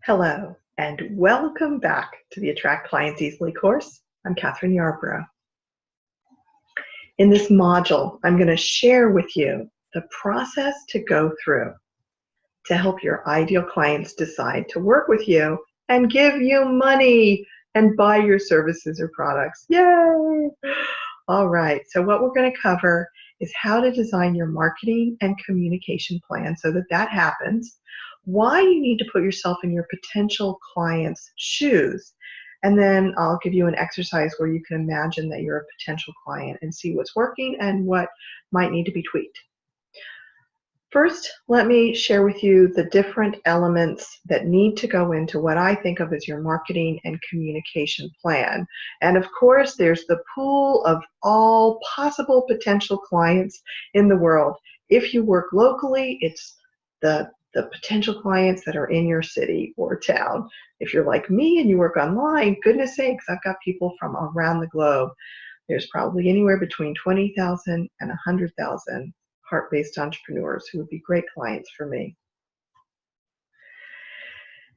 Hello, and welcome back to the Attract Clients Easily course. I'm Catherine Yarbrough. In this module, I'm going to share with you the process to go through to help your ideal clients decide to work with you and give you money and buy your services or products. Yay! All right, so what we're going to cover is how to design your marketing and communication plan so that happens, why you need to put yourself in your potential client's shoes, and then I'll give you an exercise where you can imagine that you're a potential client and see what's working and what might need to be tweaked. First, let me share with you the different elements that need to go into what I think of as your marketing and communication plan. And of course, there's the pool of all possible potential clients in the world. If you work locally, it's the potential clients that are in your city or town. If you're like me and you work online, goodness sakes, I've got people from around the globe. There's probably anywhere between 20,000 and 100,000 heart-based entrepreneurs who would be great clients for me.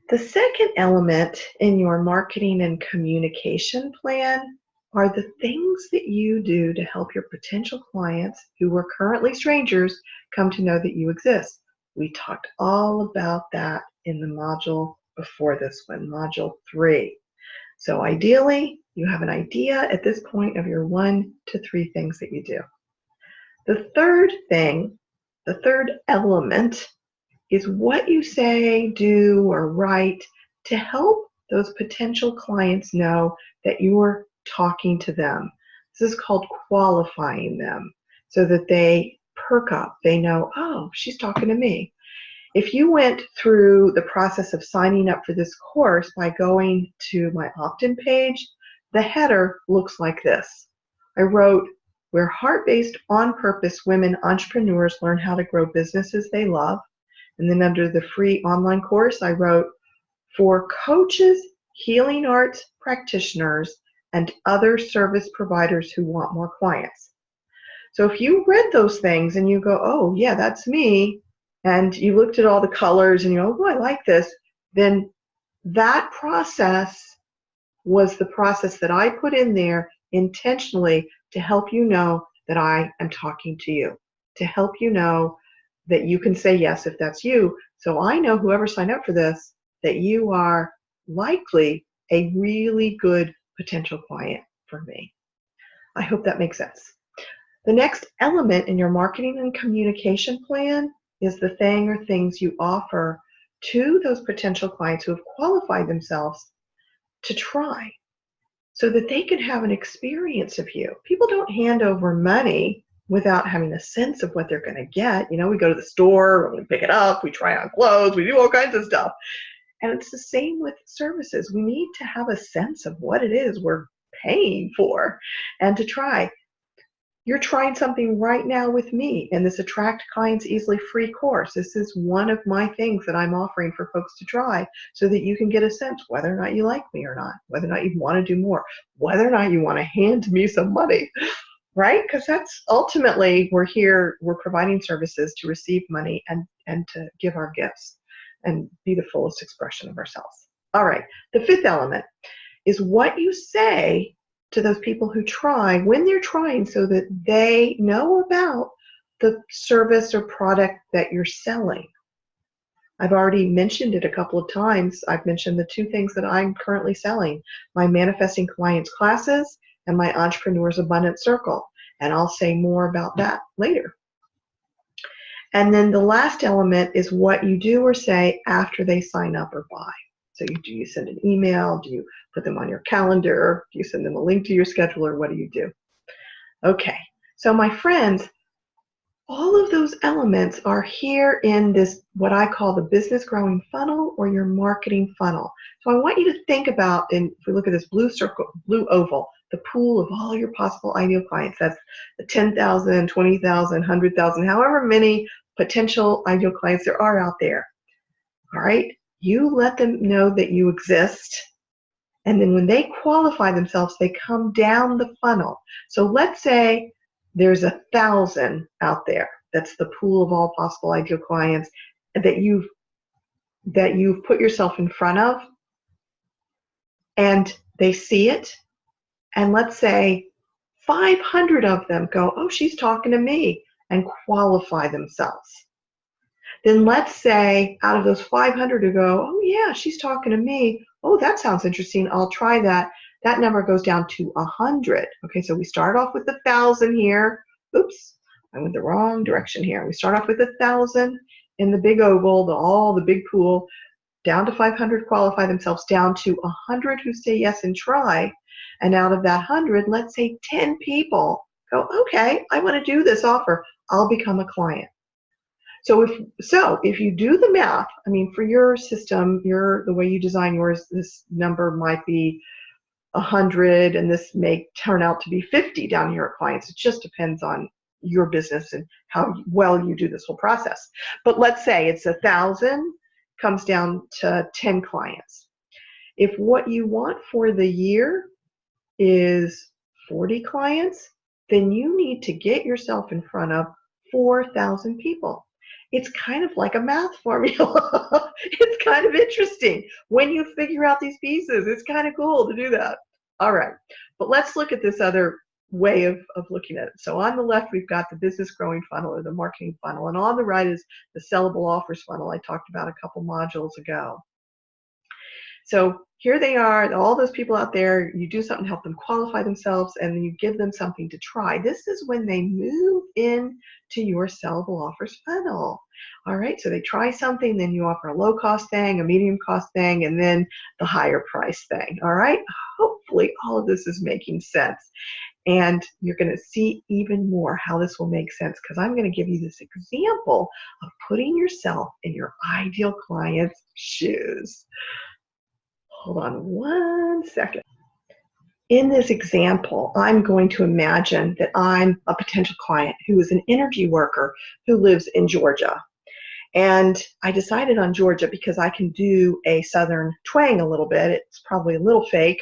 The second element in your marketing and communication plan are the things that you do to help your potential clients who are currently strangers come to know that you exist. We talked all about that in the module before this one, module 3. So ideally, you have an idea at this point of your 1 to 3 things that you do. The third thing, the third element, is what you say, do, or write to help those potential clients know that you're talking to them. This is called qualifying them so that they perk up. They know, oh, she's talking to me. If you went through the process of signing up for this course by going to my opt-in page, the header looks like this. I wrote, where heart-based, on-purpose women entrepreneurs learn how to grow businesses they love. And then under the free online course, I wrote, for coaches, healing arts practitioners, and other service providers who want more clients. So if you read those things and you go, oh, yeah, that's me, and you looked at all the colors and you go, oh, I like this, then that process was the process that I put in there intentionally to help you know that I am talking to you, to help you know that you can say yes if that's you. So I know whoever signed up for this, that you are likely a really good potential client for me. I hope that makes sense. The next element in your marketing and communication plan is the thing or things you offer to those potential clients who have qualified themselves to try, so that they can have an experience of you. People don't hand over money without having a sense of what they're going to get. You know, we go to the store, we pick it up, we try on clothes, we do all kinds of stuff. And it's the same with services. We need to have a sense of what it is we're paying for and to try. You're trying something right now with me in this Attract Clients Easily free course. This is one of my things that I'm offering for folks to try so that you can get a sense whether or not you like me or not, whether or not you want to do more, whether or not you want to hand me some money, right? Because that's ultimately, we're here, we're providing services to receive money and to give our gifts and be the fullest expression of ourselves. All right, the fifth element is what you say to those people who try when they're trying so that they know about the service or product that you're selling. I've already mentioned it a couple of times. I've mentioned the 2 things that I'm currently selling, my Manifesting Clients classes and my Entrepreneur's Abundance Circle. And I'll say more about that later. And then the last element is what you do or say after they sign up or buy. So do you send an email? Do you put them on your calendar? Do you send them a link to your scheduler? What do you do? Okay, so my friends, all of those elements are here in this, what I call the business growing funnel or your marketing funnel. So I want you to think about, and if we look at this blue circle, blue oval, the pool of all your possible ideal clients. That's the 10,000, 20,000, 100,000, however many potential ideal clients there are out there. All right, you let them know that you exist. And then when they qualify themselves, they come down the funnel. So let's say there's 1,000 out there. That's the pool of all possible ideal clients that you've that you've put yourself in front of, and they see it, and let's say 500 of them go, oh, she's talking to me, and qualify themselves. Then let's say out of those 500 who go, oh yeah, she's talking to me, oh, that sounds interesting, I'll try that. That number goes down to 100. Okay, so we start off with 1,000 here. Oops, I went the wrong direction here. We start off with 1,000 in the big oval, all the big pool, down to 500 qualify themselves, down to 100 who say yes and try. And out of that 100, let's say 10 people go, okay, I want to do this offer. I'll become a client. So if you do the math, I mean, for your system, the way you design yours, this number might be 100, and this may turn out to be 50 down here at clients. It just depends on your business and how well you do this whole process. But let's say it's 1,000 comes down to 10 clients. If what you want for the year is 40 clients, then you need to get yourself in front of 4,000 people. It's kind of like a math formula. It's kind of interesting when you figure out these pieces. It's kind of cool to do that. All right, but let's look at this other way of looking at it. So on the left, we've got the business growing funnel or the marketing funnel, and on the right is the sellable offers funnel I talked about a couple modules ago. So here they are, all those people out there, you do something to help them qualify themselves, and then you give them something to try. This is when they move in to your sellable offers funnel. All right, so they try something, then you offer a low cost thing, a medium cost thing, and then the higher price thing. All right, hopefully all of this is making sense. And you're going to see even more how this will make sense, because I'm going to give you this example of putting yourself in your ideal client's shoes. Hold on one second. In this example, I'm going to imagine that I'm a potential client who is an energy worker who lives in Georgia. And I decided on Georgia because I can do a Southern twang a little bit. It's probably a little fake.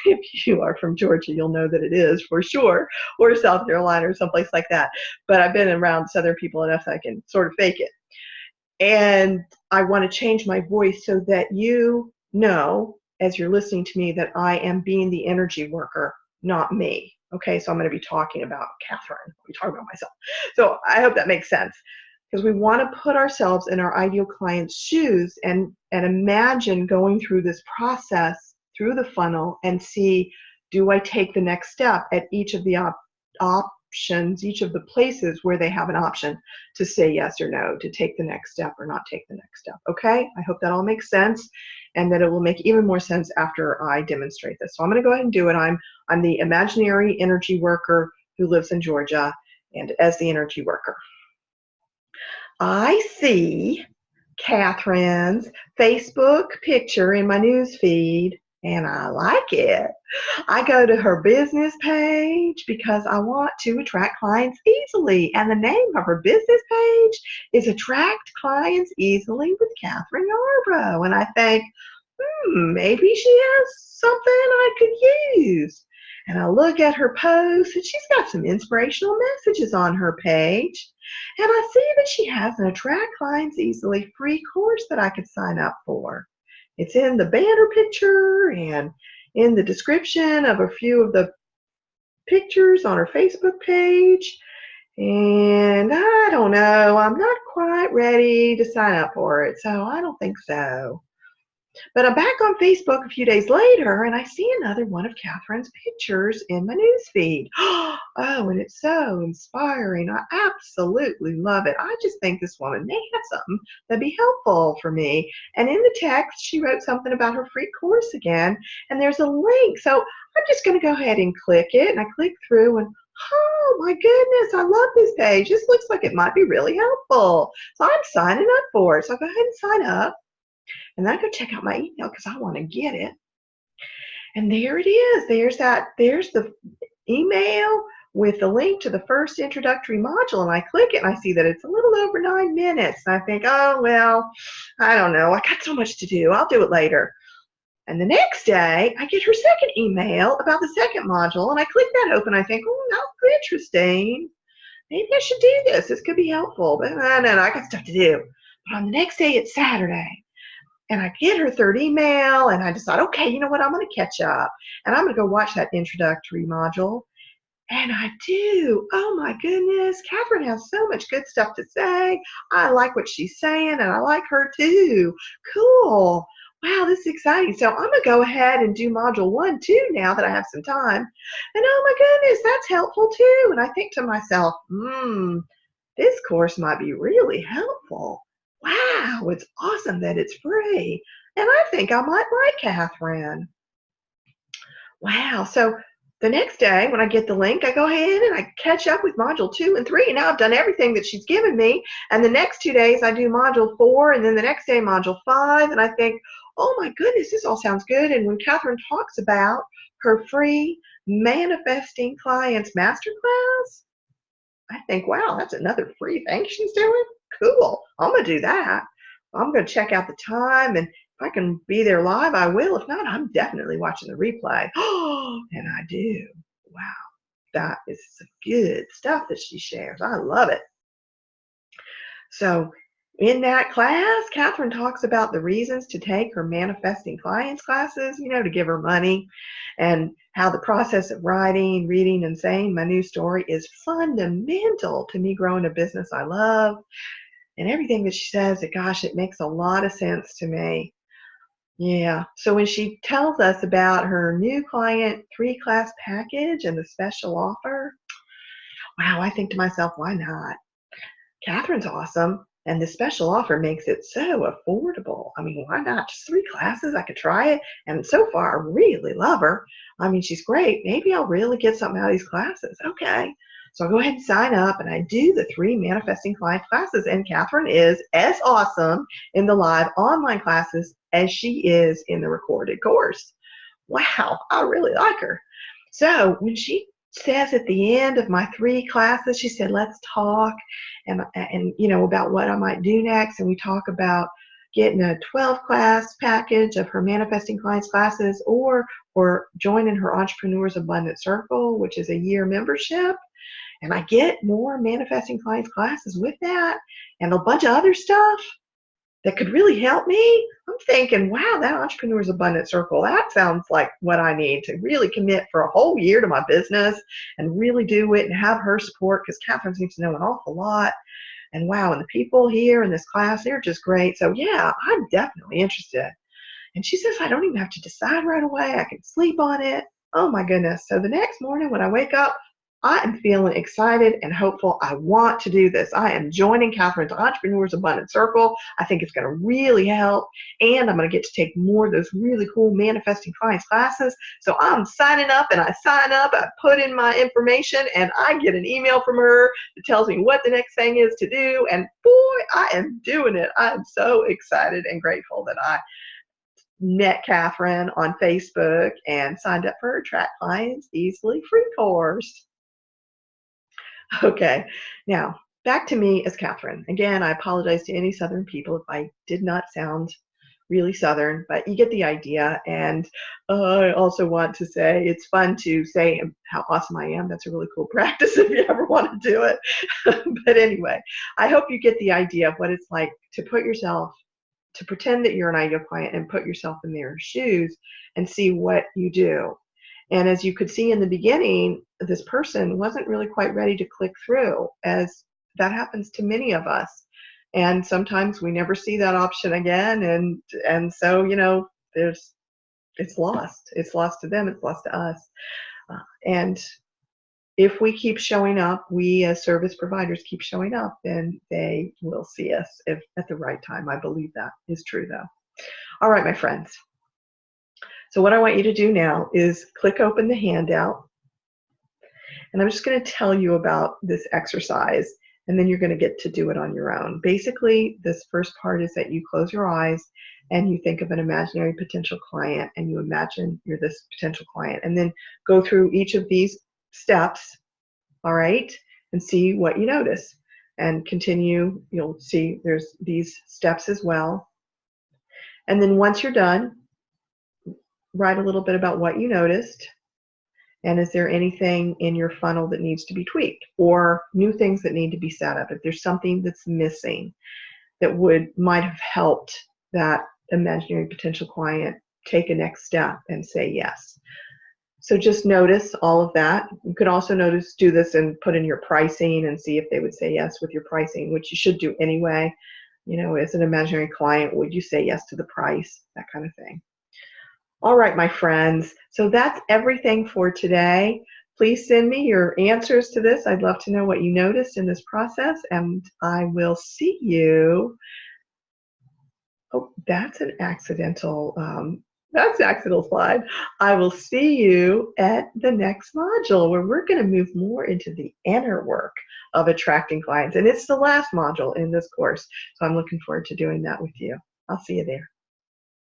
If you are from Georgia, you'll know that it is for sure, or South Carolina or someplace like that. But I've been around Southern people enough that I can sort of fake it. And I want to change my voice so that you know, as you're listening to me, that I am being the energy worker, not me. Okay, so I'm going to be talking about Catherine. I'll be talking about myself. So I hope that makes sense, because we want to put ourselves in our ideal client's shoes and imagine going through this process through the funnel and see, do I take the next step at each of the options, each of the places where they have an option to say yes or no, to take the next step or not take the next step. Okay, I hope that all makes sense, and that it will make even more sense after I demonstrate this. So I'm going to go ahead and do it. I'm the imaginary energy worker who lives in Georgia, and as the energy worker, I see Catherine's Facebook picture in my news feed, and I like it. I go to her business page because I want to attract clients easily, and the name of her business page is Attract Clients Easily with Catherine Yarbrough. And I think, maybe she has something I could use. And I look at her post, and she's got some inspirational messages on her page. And I see that she has an Attract Clients Easily free course that I could sign up for. It's in the banner picture and in the description of a few of the pictures on her Facebook page. And I don't know, I'm not quite ready to sign up for it, so I don't think so. But I'm back on Facebook a few days later, and I see another one of Catherine's pictures in my newsfeed. Oh, and it's so inspiring. I absolutely love it. I just think this woman may have something that'd be helpful for me. And in the text, she wrote something about her free course again, and there's a link. So I'm just going to go ahead and click it, and I click through, and oh my goodness, I love this page. This looks like it might be really helpful. So I'm signing up for it. So I'll go ahead and sign up. And then I go check out my email because I want to get it. And there it is. There's the email with the link to the first introductory module. And I click it and I see that it's a little over 9 minutes. And I think, oh, well, I don't know. I got so much to do. I'll do it later. And the next day, I get her second email about the second module. And I click that open. I think, oh, that's interesting. Maybe I should do this. This could be helpful. But no, I got stuff to do. But on the next day, it's Saturday. and I get her third email, and I decide, okay, you know what, I'm going to catch up, and I'm going to go watch that introductory module. And I do. Oh my goodness, Catherine has so much good stuff to say. I like what she's saying, and I like her too. Cool. Wow, this is exciting. So I'm going to go ahead and do module 1 too now that I have some time. And oh my goodness, that's helpful too. And I think to myself, this course might be really helpful. Wow, it's awesome that it's free. And I think I might like Catherine. Wow. So the next day when I get the link, I go ahead and I catch up with module 2 and 3. And now I've done everything that she's given me. And the next 2 days I do module 4, and then the next day module 5. And I think, oh my goodness, this all sounds good. And when Catherine talks about her free Manifesting Clients Masterclass, I think, wow, that's another free thing she's doing. Cool. I'm going to do that. I'm going to check out the time, and if I can be there live, I will. If not, I'm definitely watching the replay. Oh, and I do. Wow, that is some good stuff that she shares. I love it. So in that class, Catherine talks about the reasons to take her Manifesting Clients classes, to give her money, and how the process of writing, reading, and saying my new story is fundamental to me growing a business I love. And everything that she says, gosh, it makes a lot of sense to me. Yeah. So when she tells us about her new client 3-class package and the special offer, wow, I think to myself, why not? Catherine's awesome, and the special offer makes it so affordable. I mean, why not? Just 3 classes, I could try it, and so far, I really love her. I mean, she's great. Maybe I'll really get something out of these classes. Okay. So I go ahead and sign up, and I do the 3 Manifesting Client classes, and Catherine is as awesome in the live online classes as she is in the recorded course. Wow, I really like her. So when she says at the end of my 3 classes, she said, let's talk and about what I might do next. And we talk about getting a 12-class package of her Manifesting Clients classes, or joining her Entrepreneurs Abundant Circle, which is a year membership. And I get more Manifesting Clients classes with that, and a bunch of other stuff that could really help me. I'm thinking, wow, that Entrepreneurs Abundant Circle, that sounds like what I need to really commit for a whole year to my business and really do it and have her support, because Catherine seems to know an awful lot. And wow, and the people here in this class, they're just great. So yeah, I'm definitely interested. And she says I don't even have to decide right away. I can sleep on it. Oh my goodness. So the next morning when I wake up, I am feeling excited and hopeful. I want to do this. I am joining Catherine's Entrepreneurs Abundant Circle. I think it's going to really help, and I'm going to get to take more of those really cool Manifesting Clients classes. So I'm signing up, and I sign up. I put in my information, and I get an email from her that tells me what the next thing is to do. And boy, I am doing it. I am so excited and grateful that I met Catherine on Facebook and signed up for her Attract Clients Easily free course. Okay, now back to me as Catherine. Again, I apologize to any Southern people if I did not sound really Southern, but you get the idea. And I also want to say it's fun to say how awesome I am. That's a really cool practice if you ever want to do it. But anyway, I hope you get the idea of what it's like to pretend that you're an ideal client and put yourself in their shoes and see what you do. And as you could see in the beginning, this person wasn't really quite ready to click through, as that happens to many of us. And sometimes we never see that option again. And so, it's lost. It's lost to them. It's lost to us. And if we keep showing up, we as service providers keep showing up, then they will see us at the right time. I believe that is true, though. All right, my friends. So what I want you to do now is click open the handout, and I'm just going to tell you about this exercise, and then you're going to get to do it on your own. Basically, this first part is that you close your eyes and you think of an imaginary potential client, and you imagine you're this potential client, and then go through each of these steps, all right, and see what you notice. And continue, you'll see there's these steps as well. And then once you're done, write a little bit about what you noticed, and is there anything in your funnel that needs to be tweaked, or new things that need to be set up. If there's something that's missing that might have helped that imaginary potential client take a next step and say yes. So just notice all of that. You could also do this and put in your pricing and see if they would say yes with your pricing, which you should do anyway. You know, as an imaginary client, would you say yes to the price? That kind of thing. All right, my friends. So that's everything for today. Please send me your answers to this. I'd love to know what you noticed in this process, and I will see you. Oh, that's an accidental slide. I will see you at the next module where we're going to move more into the inner work of attracting clients. And it's the last module in this course. So I'm looking forward to doing that with you. I'll see you there.